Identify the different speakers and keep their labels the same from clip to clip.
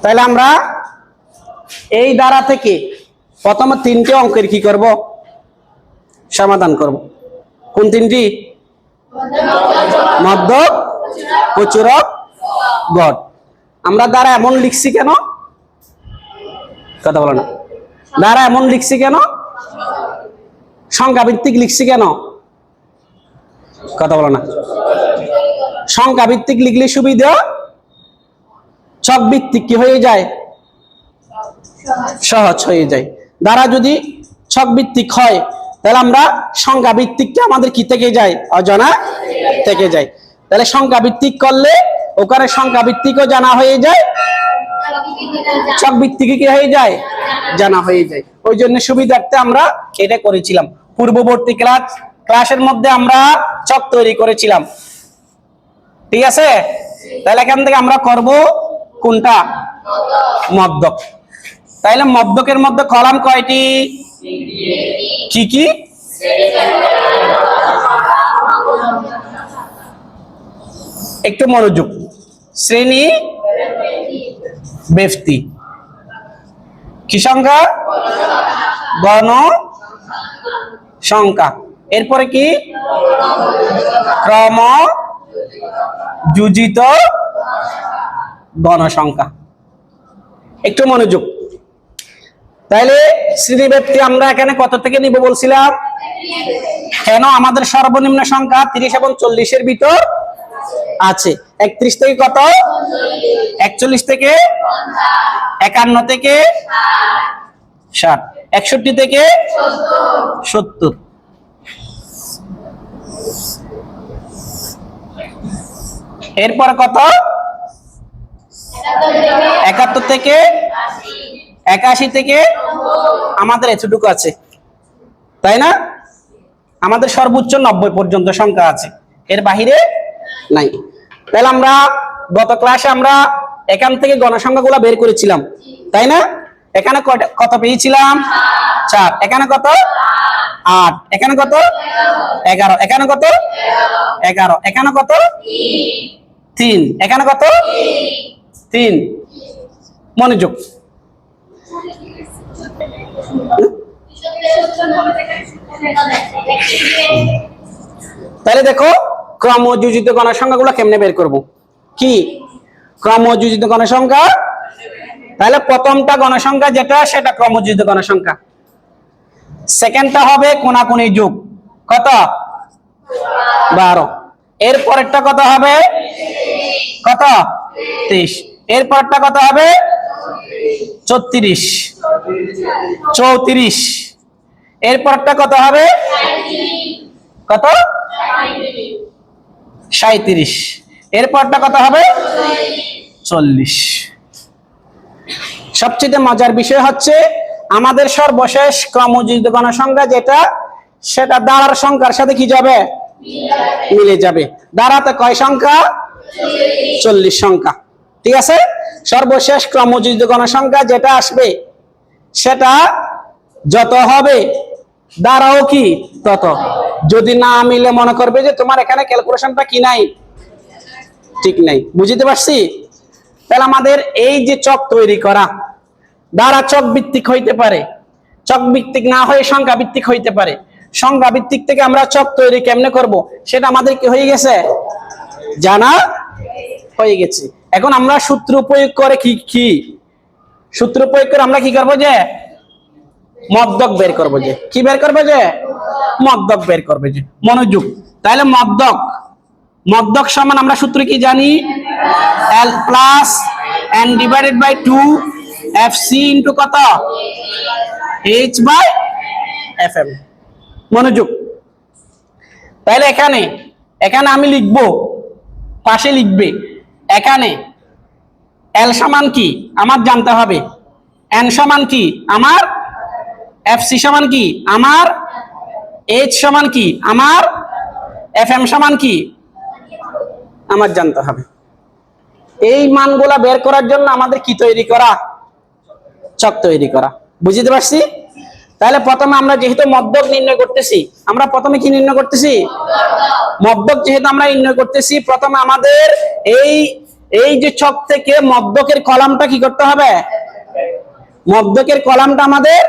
Speaker 1: তাহলে আমরা এই দ্বারা থেকে প্রথমে তিনটে অঙ্কের কি করব, সমাধান করব। কোন তিনটি? মধ্যক, প্রচুরক, গড়। আমরা দ্বারা এমন লিখছি কেন? কথা বলো না। দ্বারা এমন লিখছি কেন? সংখ্যা ভিত্তিক লিখছি কেন? কথা বলো না। সংখ্যা ভিত্তিক লিখলে সুবিধা, ছক ভিত্তিক কি হয়ে যায়? সহজ হয়ে যায়। দ্বারা যদি ছক ভিত্তিক হয় তাহলে আমরা সংখ্যা ভিত্তিকটা আমাদের কি থেকে যায়? অজানা থেকে যায়। তাহলে সংখ্যা ভিত্তিক করলে ওখানে সংখ্যা ভিত্তিকও জানা হয়ে যায়, ছক ভিত্তিক কি হয়ে যায়? জানা হয়ে যায়। ওই জন্য সুবিধার্থে আমরা এটা করেছিলাম। পূর্ববর্তী ক্লাসের মধ্যে আমরা ছক তৈরি করেছিলাম, ঠিক আছে? তাহলে এখান থেকে আমরা করব কোনটা? মধ্যক। তাহলে মধ্যকের মধ্যে কলাম কয়টি? কি কি? একটু মনোযোগ। শ্রেণী, ব্যক্তি, কি সংখ্যা? গণ সংখ্যা। এরপরে কি? ক্রম যোজিত গণসংখ্যা। একটু মনোযোগ। তাইলে শ্রেণী ব্যক্তি আমরা এখানে কত থেকে নিব বলছিলাম? কেন? আমাদের সর্বনিম্ন সংখ্যা 30 এবং 40 এর ভিতর আছে। 31 থেকে কত? 41 থেকে 51 থেকে 60, 61 থেকে 70। এরপর কত? 71 থেকে 81 থেকে আমাদের এতটুকু আছে, তাই না? আমাদের সর্বোচ্চ 90 পর্যন্ত সংখ্যা আছে, এর বাহিরে নাই। তাহলে আমরা গত ক্লাসে আমরা এখান থেকে গণসংখ্যাগুলো বের করেছিলাম, তাই না? এখানে কত পেয়েছিলাম? 4। এখানে কত? 8। এখানে কত? 11। এখানে কত? 11। এখানে কত? 3। এখানে কত? 3। মনোযোগ। তাহলে দেখো ক্রমযোজিত গণসংখ্যাগুলো কেমনে বের করব। কি ক্রমযোজিত গণসংখ্যা? তাহলে প্রথমটা গণসংখ্যা যেটা সেটা ক্রমযোজিত গণসংখ্যা, সেকেন্ডটা হবে কোনাকুনি যোগ, কত? 12। এর পরেরটা কত হবে? কত? 23। এর পরেরটা কত হবে? 34। 34। এর পরেরটা কত হবে? কত? 37। এর পরেরটা কত হবে? 40। সবচেয়ে মজার বিষয় হচ্ছে আমাদের সর্বশেষ ক্রমযোজিত গণসংখ্যা যেটা, সেটা দ্বারার সংখ্যার সাথে কি যাবে? মিলে যাবে। দ্বারাতে কয় সংখ্যা? 40 সংখ্যা, ঠিক আছে? সর্বশেষ ক্রমযোজিত গণসংখ্যা যেটা আসবে সেটা যত হবে দ্বারাও কি তত। যদি না মিলে মনে করবে যে তোমার এখানে ক্যালকুলেশনটা কি নাই, ঠিক নাই। বুঝতে পারছি? তাহলে আমাদের এই যে চক তৈরি করা, দ্বারা চক ভিত্তিক হইতে পারে, চক ভিত্তিক না হয়ে সংখ্যা ভিত্তিক হইতে পারে। সংখ্যা ভিত্তিক থেকে আমরা চক তৈরি কেমনে করব সেটা আমাদের কি হয়ে গেছে? জানা হয়ে গেছে। এখন আমরা সূত্র প্রয়োগ করে কি সূত্র প্রয়োগ করে আমরা কি করব? যে মধ্যক বের করব। যে কি বের করবে? যে মধ্যক বের করবে। যে মনোযোগ। তাহলে মধ্যক সমান আমরা সূত্র কি জানি? L plus n divided by 2 FC into কত? H by FM। মনোযোগ। তাহলে এখানে আমি লিখব, পাশে লিখবে, এখানে L সমান কি আমার জানতে হবে, N সমান কি আমার, FC সমান কি আমার, H সমান কি আমার, FM সমান কি আমার জানতে হবে। এই মানগুলা বের করার জন্য আমাদের কি তৈরি করা? চক তৈরি করা। বুঝতে পারছি? তাহলে প্রথমে আমরা যেহেতু মধ্যক নির্ণয় করতেছি, আমরা প্রথমে কি নির্ণয় করতেছি? মধ্যক যেহেতু আমরা নির্ণয় করতেছি, প্রথমে আমাদের এই এই যে ছক থেকে মধ্যকের কলামটা কি করতে হবে? মধ্যকের কলামটা আমাদের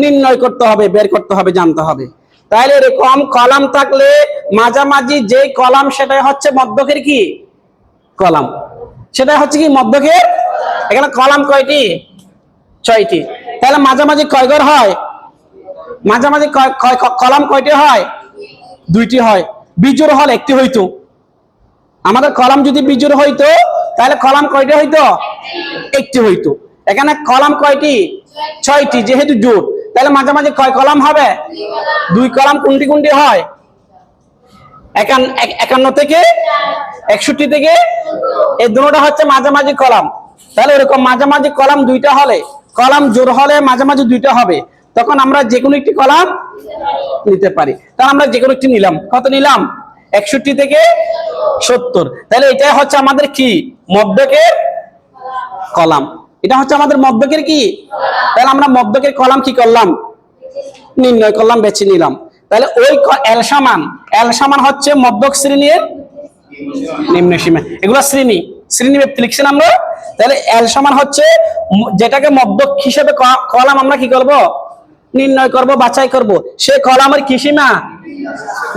Speaker 1: নির্ণয় করতে হবে, বের করতে হবে, জানতে হবে। তাহলে এরকম কলাম থাকলে মাঝামাঝি যে কলাম সেটাই হচ্ছে মধ্যকের কি কলাম, সেটাই হচ্ছে কি মধ্যকের। এখানে কলাম কয়টি? 6টি। তাহলে মাঝামাঝি কয় ঘর হয়? মাঝামাঝি কলাম কয়টি হয়? 2টি হয়। বিজোড় হল 1টি হইতো। আমাদের কলাম যদি বিজোড় হইতো তাহলে কলাম কয়টি হইতো? 1টি হইতো। এখানে কলাম কয়টি? 6টি, যেহেতু জোড় তাহলে মাঝামাঝি কয় কলাম হবে? 2 কলাম। কোনটি কোনটি হয়? 51 থেকে 61 থেকে, এই দুটোটা হচ্ছে মাঝামাঝি কলাম। তাহলে এরকম মাঝামাঝি কলাম 2টা হলে, কলাম জোড় হলে মাঝামাঝি 2টা হবে, তখন আমরা যে কোনো একটি কলাম নিতে পারি। তাহলে আমরা যে কোনো একটি নিলাম। কত নিলাম? 61 থেকে 70। তাহলে এটাই হচ্ছে আমাদের কি মধ্যকের কলাম। এটা হচ্ছে আমাদের মধ্যকের কি। তাহলে আমরা মধ্যকের কলাম কি করলাম? নির্ণয় করলাম, বেছে নিলাম। তাহলে ওই এল সমান হচ্ছে মধ্যক শ্রেণীর নিম্ন সীমা। এগুলো শ্রেণী ব্যক্তি লিখছেন আমরা। তাহলে এল সমান হচ্ছে যেটাকে মধ্যক হিসেবে কলাম আমরা কি করব? নির্ণয় করব, বাছাই করব। সে কলামের কি সীমা?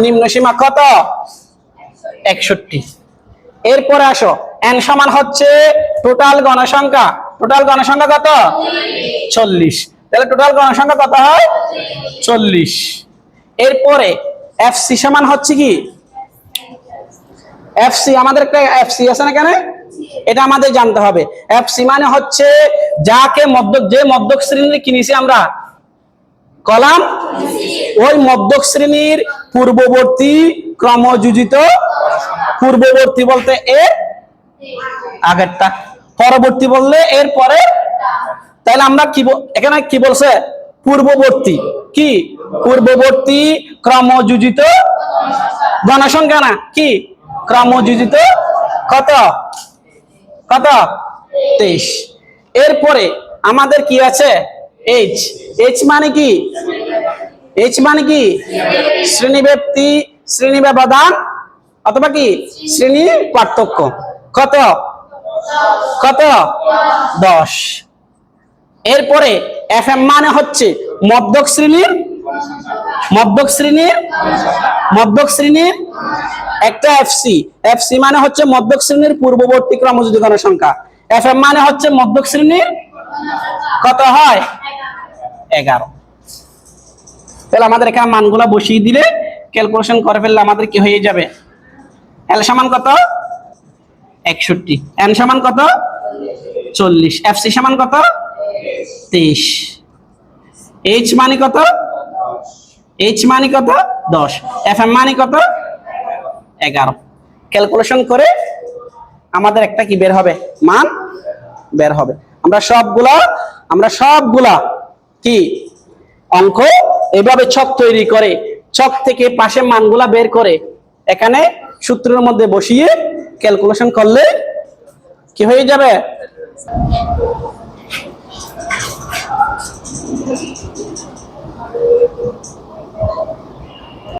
Speaker 1: নিম্ন সীমা। কত? 61। এরপরে আসো, এন সমান হচ্ছে টোটাল গণসংখ্যা। টোটাল গণসংখ্যা কত? 40। তাহলে টোটাল গণসংখ্যা কত হয়? 40। এরপরে এফসি সমান হচ্ছে কি? এফসি, আমাদের একটা এফসি আছে না কেন? এটা আমাদের জানতে হবে। এফসি মানে হচ্ছে যাকে যে মধ্যক শ্রেণীর কিনেছি আমরা কলাম, ওই মধ্যক শ্রেণীর পূর্ববর্তী ক্রমযোজিত, পূর্ববর্তী বলতে এর আগেরটা, পরবর্তী বললে এর পরে। তাহলে আমরা কি এখানে কি বলছে? পূর্ববর্তী কি? পূর্ববর্তী ক্রমযোজিত গণসংখ্যা না কি? ক্রমযোজিত কত? কত? 23। এরপরে আমাদের কি আছে? এইচ। এইচ মানে কি? এইচ মানে কি? শ্রেণী ব্যক্তি, শ্রেণী ব্যবধান অথবা কি শ্রেণী পার্থক্য। কত? কত? 10। এরপরে এফএম মানে হচ্ছে মধ্যক শ্রেণীর একটা এফসি। এফসি মানে হচ্ছে মধ্যক শ্রেণীর পূর্ববর্তী ক্রমযোজিত গণসংখ্যা। এফএম মানে হচ্ছে মধ্যক শ্রেণীর কত হয়? 11। তাহলে আমাদের এখানে মানগুলো বসিয়ে দিলে, ক্যালকুলেশন করে ফেললে আমাদের কি হয়ে যাবে? এল সমান কত? 61। এন সমান কত? 40। এফসি সমান কত? 23। এইচ মানে কত? এইচ মানে কত? 10। এফএম মানে কত? 11। ক্যালকুলেশন করে আমাদের একটা কি বের হবে? মান বের হবে। আমরা সবগুলা কি অঙ্ক এভাবে ছক তৈরি করে, ছক থেকে পাশে মানগুলা বের করে এখানে সূত্রের মধ্যে বসিয়ে ক্যালকুলেশন করলে কি হয়ে যাবে?